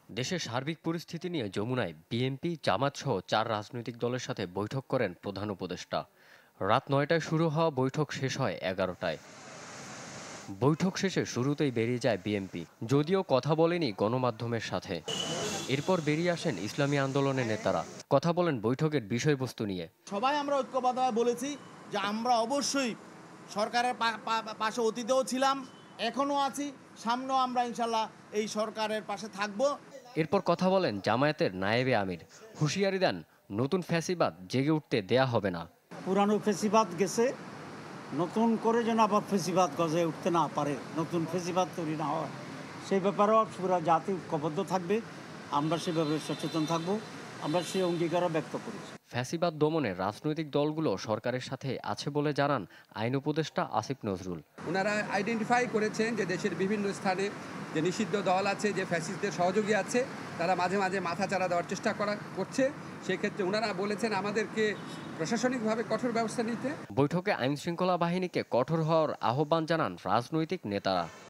দেশের সার্বিক পরিস্থিতি নিয়ে যমুনায় বিএনপি জামাতসহ ৪ রাজনৈতিক দলের সাথে বৈঠক করেন প্রধান উপদেষ্টা। রাত ৯টায় শুরু হওয়া বৈঠক শেষ হয় ১১টায়। বৈঠক শেষে শুরুতেই বেরিয়ে যায় বিএনপি, যদিও কথা বলেনি গণমাধ্যমের সাথে। এরপর বেরিয়ে আসেন ইসলামী আন্দোলনের নেতারা, কথা বলেন বৈঠকের বিষয়বস্তু নিয়ে। সবাই আমরা ঐক্যবদ্ধভাবে বলেছি যে আমরা অবশ্যই সরকারের পাশে অতীতেও ছিলাম, এখনও আছি, সামনেও আমরা ইনশাল্লাহ এই সরকারের পাশে থাকব। এরপর কথা বলেন জামায়াতের নায়েবে আমির, হুঁশিয়ারি দেন নতুন ফ্যাসিবাদ জেগে উঠতে দেয়া হবে না। পুরানো ফেসিবাদ গেছে, নতুন করে যেন আবার ফেসিবাদ গজে উঠতে না পারে, নতুন ফেসিবাদ তৈরি না হয়, সেই ব্যাপারেও পুরা জাতি ঐক্যবদ্ধ থাকবে। আমরা সেভাবে সচেতন থাকব, আমরা সেই অঙ্গীকারও ব্যক্ত করেছি। ফ্যাসিবাদ দমনে রাজনৈতিক দলগুলো সরকারের সাথে আছে বলে জানান আইন উপদেষ্টা আসিফ নজরুল। ওনারা আইডেন্টিফাই করেছেন যে দেশের বিভিন্ন স্থানে যে নিষিদ্ধ দল আছে, যে ফ্যাসিস্টদের সহযোগী আছে, তারা মাঝে মাঝে মাথাচাড়া দেওয়ার চেষ্টা করছে। সেক্ষেত্রে ওনারা বলেছেন আমাদেরকে প্রশাসনিকভাবে কঠোর ব্যবস্থা নিতে। বৈঠকে আইনশৃঙ্খলা বাহিনীকে কঠোর হওয়ার আহ্বান জানান রাজনৈতিক নেতারা।